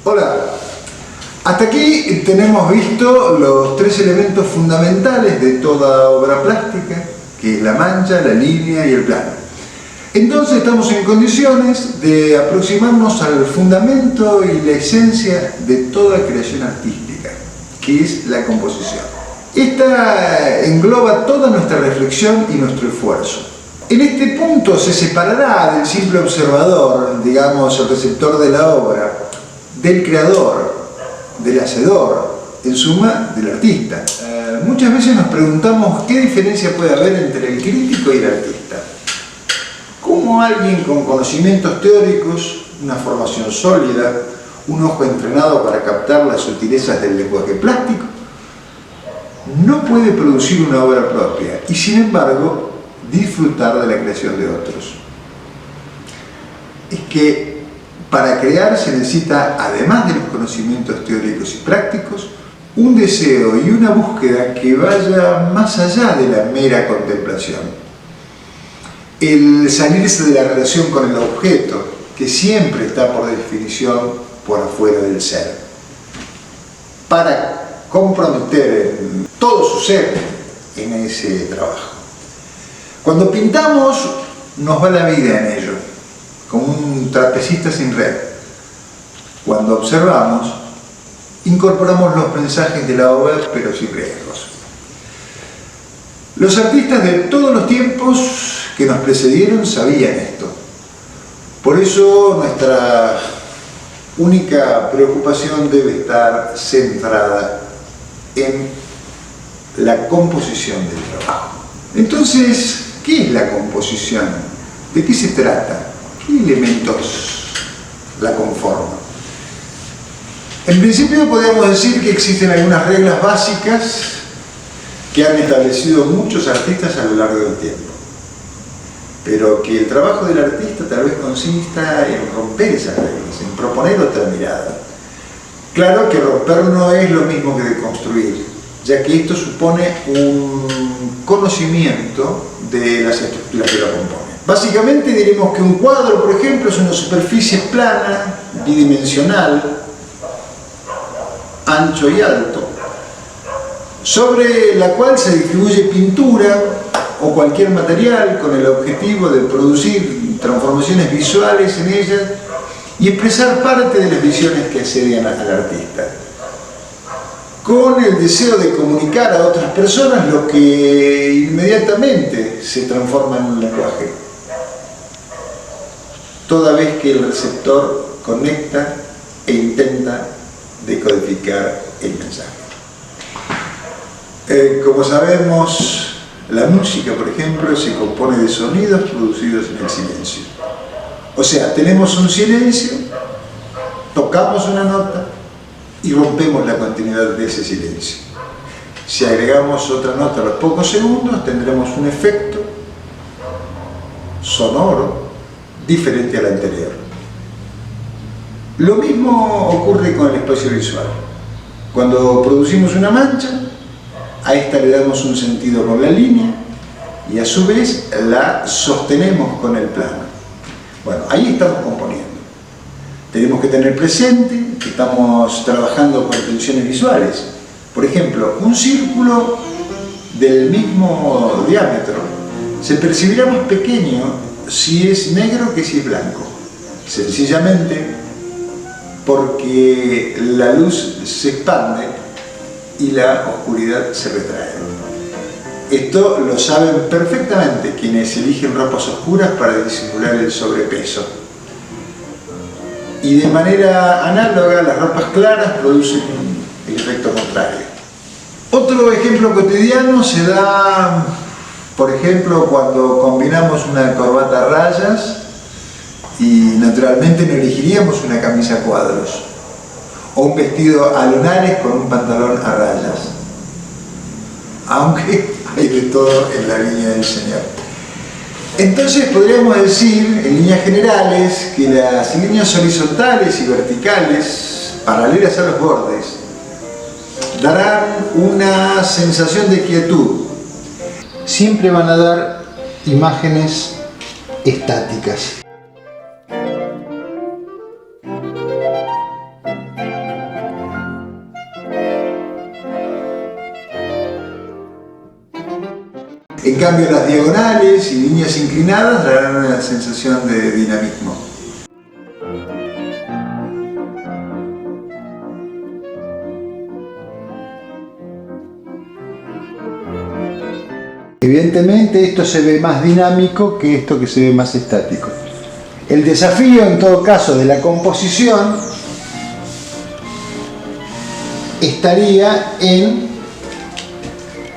Hola, hasta aquí tenemos visto los tres elementos fundamentales de toda obra plástica, que es la mancha, la línea y el plano. Entonces estamos en condiciones de aproximarnos al fundamento y la esencia de toda creación artística, que es la composición. Esta engloba toda nuestra reflexión y nuestro esfuerzo. En este punto se separará del simple observador, digamos, el receptor de la obra, del creador, del hacedor, en suma, del artista. Muchas veces nos preguntamos qué diferencia puede haber entre el crítico y el artista. ¿Cómo alguien con conocimientos teóricos, una formación sólida, un ojo entrenado para captar las sutilezas del lenguaje plástico, no puede producir una obra propia y, sin embargo, disfrutar de la creación de otros? Es que para crear se necesita, además de los conocimientos teóricos y prácticos, un deseo y una búsqueda que vaya más allá de la mera contemplación. El salirse de la relación con el objeto, que siempre está por definición por afuera del ser, para comprometer todo su ser en ese trabajo. Cuando pintamos, nos va la vida en ello, como un trapecista sin red. Cuando observamos, incorporamos los mensajes de la obra, pero sin riesgos. Los artistas de todos los tiempos que nos precedieron sabían esto. Por eso nuestra única preocupación debe estar centrada en la composición del trabajo. Entonces, ¿qué es la composición? ¿De qué se trata? ¿Qué elementos la conforman? En principio podríamos decir que existen algunas reglas básicas que han establecido muchos artistas a lo largo del tiempo, pero que el trabajo del artista tal vez consista en romper esas reglas, en proponer otra mirada. Claro que romper no es lo mismo que deconstruir, ya que esto supone un conocimiento de las estructuras que lo componen. Básicamente diremos que un cuadro, por ejemplo, es una superficie plana, bidimensional, ancho y alto, sobre la cual se distribuye pintura o cualquier material con el objetivo de producir transformaciones visuales en ella y expresar parte de las visiones que asedian al artista, con el deseo de comunicar a otras personas lo que inmediatamente se transforma en un lenguaje, toda vez que el receptor conecta e intenta decodificar el mensaje. Como sabemos, la música, por ejemplo, se compone de sonidos producidos en el silencio. O sea, tenemos un silencio, tocamos una nota y rompemos la continuidad de ese silencio. Si agregamos otra nota a los pocos segundos, tendremos un efecto sonoro diferente al anterior. Lo mismo ocurre con el espacio visual. Cuando producimos una mancha, a esta le damos un sentido con la línea y a su vez la sostenemos con el plano. Bueno, ahí estamos componiendo. Tenemos que tener presente que estamos trabajando con tensiones visuales. Por ejemplo, un círculo del mismo diámetro se percibirá más pequeño si es negro que si es blanco. Sencillamente porque la luz se expande y la oscuridad se retrae. Esto lo saben perfectamente quienes eligen ropas oscuras para disimular el sobrepeso. Y de manera análoga, las ropas claras producen el efecto contrario. Otro ejemplo cotidiano se da, por ejemplo, cuando combinamos una corbata a rayas y naturalmente no elegiríamos una camisa a cuadros o un vestido a lunares con un pantalón a rayas, aunque hay de todo en la viña del Señor. Entonces podríamos decir, en líneas generales, que las líneas horizontales y verticales, paralelas a los bordes, darán una sensación de quietud. Siempre van a dar imágenes estáticas. En cambio, las diagonales y líneas inclinadas darán una sensación de dinamismo. Evidentemente esto se ve más dinámico que esto que se ve más estático. El desafío en todo caso de la composición estaría en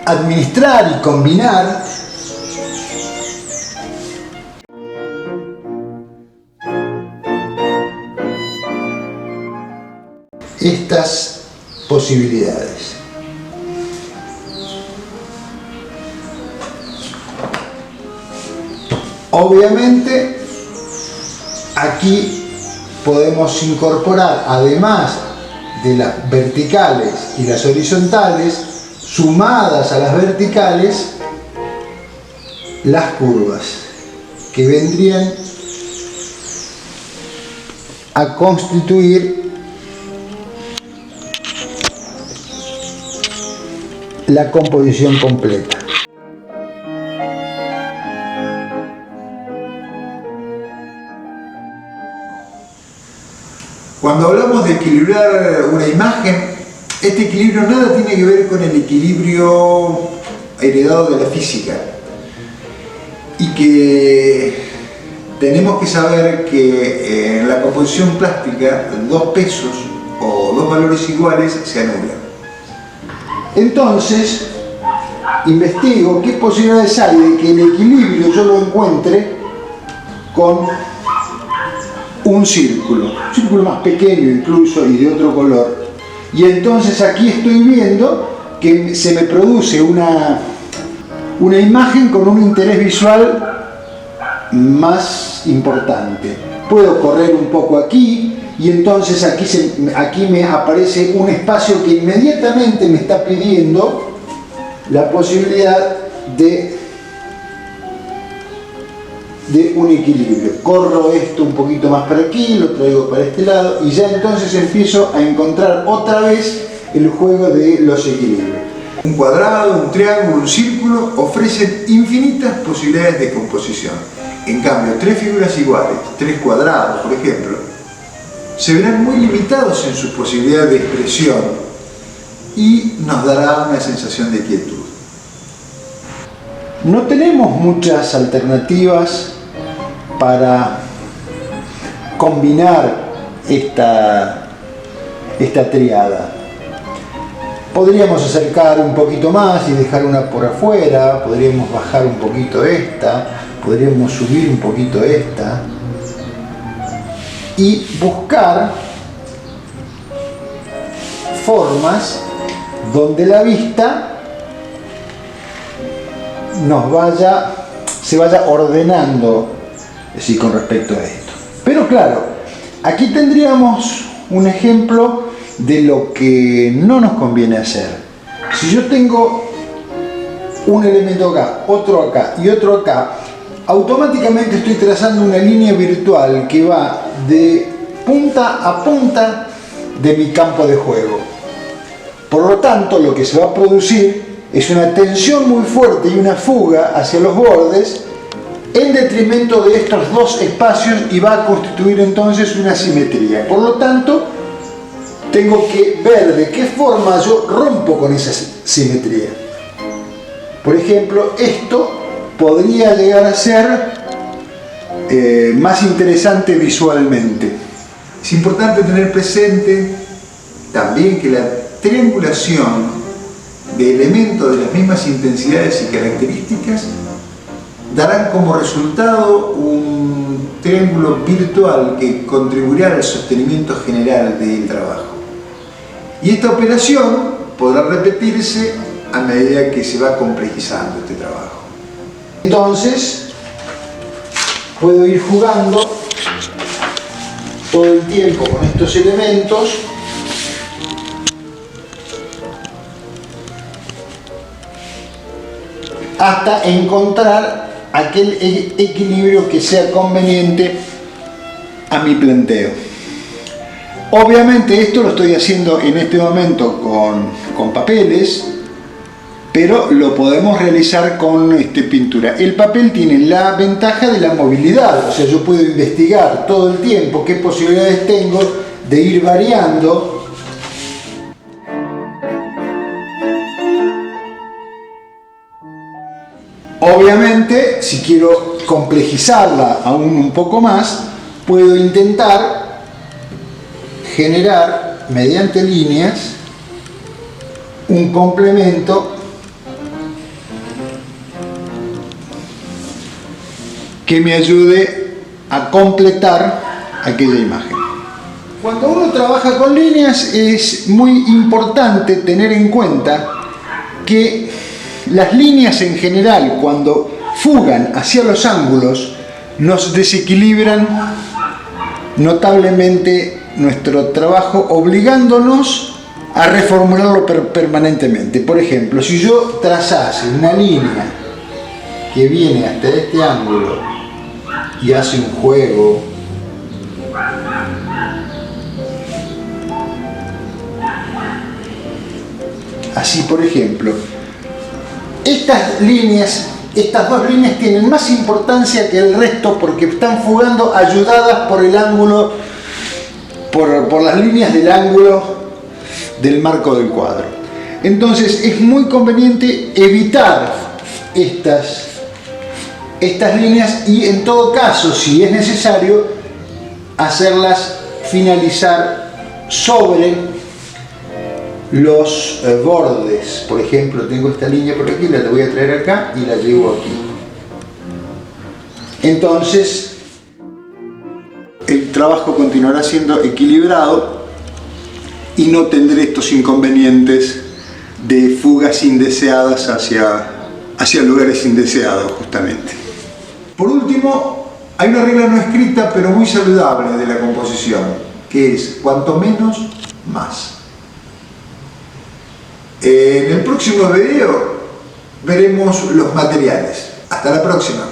administrar y combinar estas posibilidades. Obviamente aquí podemos incorporar, además de las verticales y las horizontales, sumadas a las verticales, las curvas, que vendrían a constituir la composición completa. Cuando hablamos de equilibrar una imagen, este equilibrio nada tiene que ver con el equilibrio heredado de la física, y que tenemos que saber que en la composición plástica dos pesos o dos valores iguales se anulan. Entonces investigo qué posibilidades hay de que el equilibrio yo lo encuentre con un círculo más pequeño incluso y de otro color. Y entonces aquí estoy viendo que se me produce una imagen con un interés visual más importante. Puedo correr un poco aquí y entonces aquí me aparece un espacio que inmediatamente me está pidiendo la posibilidad de un equilibrio. Corro esto un poquito más para aquí, lo traigo para este lado y ya entonces empiezo a encontrar otra vez el juego de los equilibrios. Un cuadrado, un triángulo, un círculo ofrecen infinitas posibilidades de composición. En cambio, tres figuras iguales, tres cuadrados por ejemplo, se verán muy limitados en sus posibilidades de expresión y nos dará una sensación de quietud. No tenemos muchas alternativas para combinar esta triada. Podríamos acercar un poquito más y dejar una por afuera, podríamos bajar un poquito esta, podríamos subir un poquito esta y buscar formas donde la vista se vaya ordenando con respecto a esto. Pero claro, aquí tendríamos un ejemplo de lo que no nos conviene hacer. Si yo tengo un elemento acá, otro acá y otro acá, automáticamente estoy trazando una línea virtual que va de punta a punta de mi campo de juego. Por lo tanto, lo que se va a producir es una tensión muy fuerte y una fuga hacia los bordes en detrimento de estos dos espacios y va a constituir entonces una simetría. Por lo tanto, tengo que ver de qué forma yo rompo con esa simetría. Por ejemplo, esto podría llegar a ser más interesante visualmente. Es importante tener presente también que la triangulación de elementos de las mismas intensidades y características darán como resultado un triángulo virtual que contribuirá al sostenimiento general del trabajo. Y esta operación podrá repetirse a medida que se va complejizando este trabajo. Entonces, puedo ir jugando todo el tiempo con estos elementos hasta encontrar aquel equilibrio que sea conveniente a mi planteo. Obviamente esto lo estoy haciendo en este momento con papeles, pero lo podemos realizar con pintura. El papel tiene la ventaja de la movilidad, o sea, yo puedo investigar todo el tiempo qué posibilidades tengo de ir variando Obviamente, si quiero complejizarla aún un poco más, puedo intentar generar mediante líneas un complemento que me ayude a completar aquella imagen. Cuando uno trabaja con líneas es muy importante tener en cuenta que las líneas en general, cuando fugan hacia los ángulos, nos desequilibran notablemente nuestro trabajo, obligándonos a reformularlo permanentemente. Por ejemplo, si yo trazase una línea que viene hasta este ángulo y hace un juego así, por ejemplo, estas dos líneas tienen más importancia que el resto porque están fugando ayudadas por el ángulo, por las líneas del ángulo del marco del cuadro. Entonces es muy conveniente evitar estas líneas y, en todo caso, si es necesario, hacerlas finalizar sobre los bordes. Por ejemplo, tengo esta línea por aquí, la voy a traer acá y la llevo aquí. Entonces el trabajo continuará siendo equilibrado y no tendré estos inconvenientes de fugas indeseadas hacia lugares indeseados, justamente. Por último, hay una regla no escrita pero muy saludable de la composición, que es cuanto menos, más. En el próximo video veremos los materiales. Hasta la próxima.